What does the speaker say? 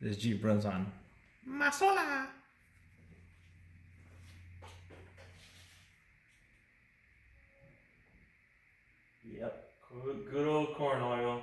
This Jeep runs on Masola. Yep. Good old corn oil.